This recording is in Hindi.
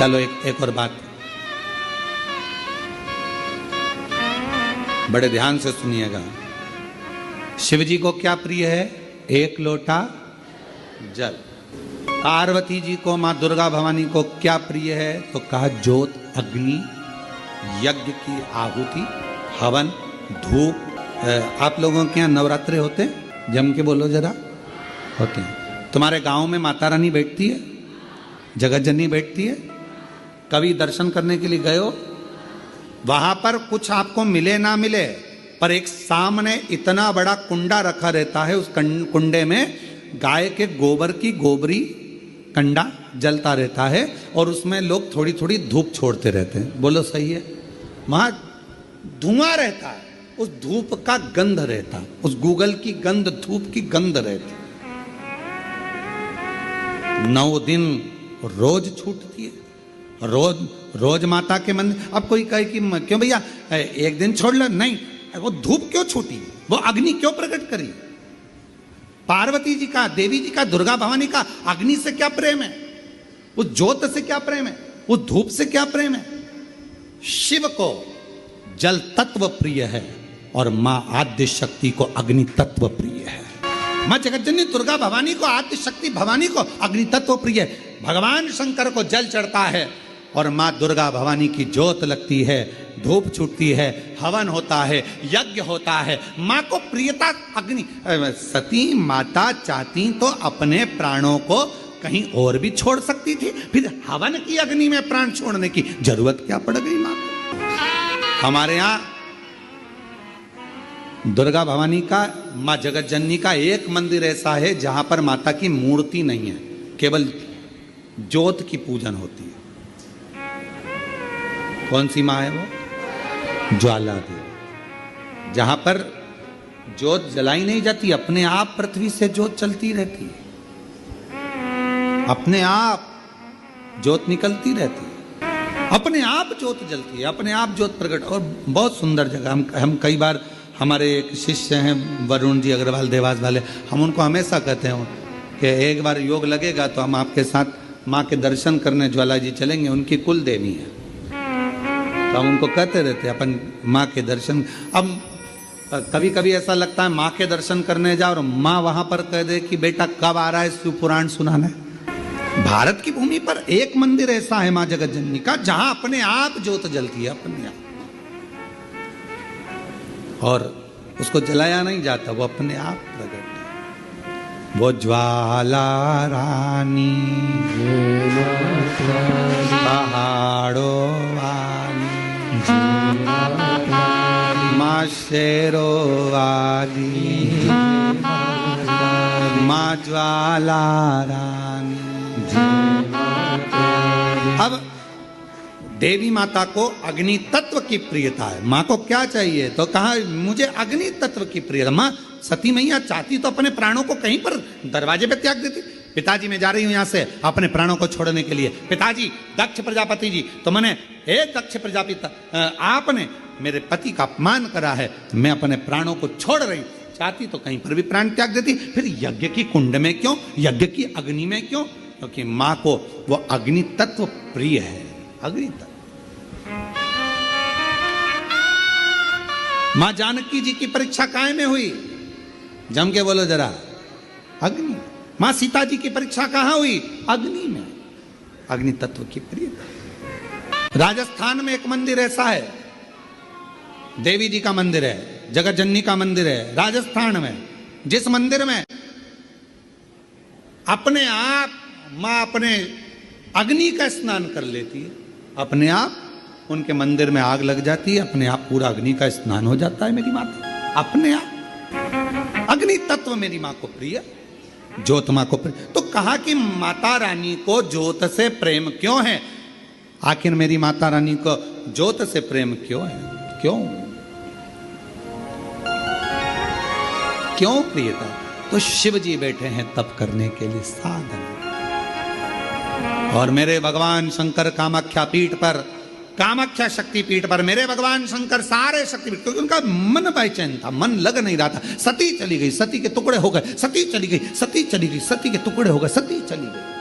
चलो एक और बात, बड़े ध्यान से सुनिएगा। शिव जी को क्या प्रिय है? एक लोटा जल। पार्वती जी को, मां दुर्गा भवानी को क्या प्रिय है? तो कहा ज्योत, अग्नि, यज्ञ की आहुति, हवन, धूप। आप लोगों के यहाँ नवरात्रे होते हैं? जम के बोलो जरा। होते हैं। तुम्हारे गांव में माता रानी बैठती है, जगत जननी बैठती है? कभी दर्शन करने के लिए गए हो? वहां पर कुछ आपको मिले ना मिले, पर एक सामने इतना बड़ा कुंडा रखा रहता है, उस कुंडे में गाय के गोबर की गोबरी कंडा जलता रहता है और उसमें लोग थोड़ी थोड़ी धूप छोड़ते रहते हैं। बोलो सही है? वहां धुआं रहता है, उस धूप का गंध रहता, उस गूगल की गंध, धूप की गंध रहती। 9 दिन रोज छूटती है, रोज माता के मंदिर। अब कोई कहे कि क्यों भैया एक दिन छोड़ लो, नहीं, वो धूप क्यों छूटी, वो अग्नि क्यों प्रकट करी? पार्वती जी का, देवी जी का, दुर्गा भवानी का अग्नि से क्या प्रेम है? उस ज्योत से क्या प्रेम है? उस धूप से क्या प्रेम है? शिव को जल तत्व प्रिय है और मां आद्य शक्ति को अग्नि तत्व प्रिय है। मां जगतजननी दुर्गा भवानी को, आद्य शक्ति भवानी को अग्नि तत्व प्रिय है। भगवान शंकर को जल चढ़ता है और मां दुर्गा भवानी की ज्योत लगती है, धूप छूटती है, हवन होता है, यज्ञ होता है। मां को प्रियता अग्नि। सती माता चाहती तो अपने प्राणों को कहीं और भी छोड़ सकती थी, फिर हवन की अग्नि में प्राण छोड़ने की जरूरत क्या पड़ गई मां को? हमारे यहां दुर्गा भवानी का, मां जगत जननी का एक मंदिर ऐसा है जहां पर माता की मूर्ति नहीं है, केवल ज्योत की पूजन होती है। कौन सी मां है वो? ज्वाला देवी। जहां पर ज्योत जलाई नहीं जाती, अपने आप पृथ्वी से ज्योत चलती रहती है, अपने आप ज्योत निकलती रहती है, अपने आप ज्योत जलती है, अपने आप ज्योत प्रकट। और बहुत सुंदर जगह। हम कई बार, हमारे एक शिष्य हैं वरुण जी अग्रवाल देवास वाले, हम उनको हमेशा कहते हैं कि एक बार योग लगेगा तो हम आपके साथ माँ के दर्शन करने ज्वाला जी चलेंगे। उनकी कुल देवी है, तो हम उनको कहते रहते हैं अपन माँ के दर्शन। अब कभी कभी ऐसा लगता है माँ के दर्शन करने जाओ और माँ वहां पर कह दे कि बेटा कब आ रहा है शिव पुराण सुनाने। भारत की भूमि पर एक मंदिर ऐसा है माँ जगत जननी का जहां अपने आप ज्योत जलती है, अपने आप, और उसको जलाया नहीं जाता, वो अपने आप प्रकट है। वो ज्वाला रानी पहाड़ों वाली, माँ शेरों वाली, माँ ज्वाला रानी। अब देवी माता को अग्नि तत्व की प्रियता है। माँ को क्या चाहिए? तो कहा मुझे अग्नि तत्व की प्रियता। माँ सती मैया चाहती तो अपने प्राणों को कहीं पर दरवाजे पे त्याग देती। पिताजी मैं जा रही हूं यहां से अपने प्राणों को छोड़ने के लिए। पिताजी, दक्ष प्रजापति जी, तो मैंने, हे दक्ष प्रजापति, आपने मेरे पति का अपमान करा है, मैं अपने प्राणों को छोड़ रही। चाहती तो कहीं पर भी प्राण त्याग देती। फिर यज्ञ की कुंड में क्यों, यज्ञ की अग्नि में क्यों? क्योंकि माँ को वो अग्नि तत्व प्रिय है। अग्नि तत्व। मां जानकी जी की परीक्षा काय में हुई? जम के बोलो जरा। अग्नि। मां सीता जी की परीक्षा कहां हुई? अग्नि में। अग्नि तत्व की प्रियता। राजस्थान में एक मंदिर ऐसा है, देवी जी का मंदिर है, जगत जननी का मंदिर है राजस्थान में, जिस मंदिर में अपने आप मां अपने अग्नि का स्नान कर लेती है, अपने आप उनके मंदिर में आग लग जाती है, अपने आप पूरा अग्नि का स्नान हो जाता है मेरी माता, अपने आप। अग्नि तत्व मेरी मां को प्रिय, ज्योत मां को प्रिय। तो कहा कि माता रानी को ज्योत से प्रेम क्यों है? आखिर मेरी माता रानी को ज्योत से प्रेम क्यों है? क्यों क्यों प्रियता? तो शिव जी बैठे हैं तप करने के लिए, साधन। और मेरे भगवान शंकर कामाख्या पीठ पर, कामाख्या शक्ति पीठ पर मेरे भगवान शंकर सारे शक्तिपीठ, क्योंकि उनका मन बेचैन था, मन लग नहीं रहा था। सती चली गई, सती के टुकड़े हो गए, सती चली गई, सती चली गई, सती के टुकड़े हो गए, सती चली गई।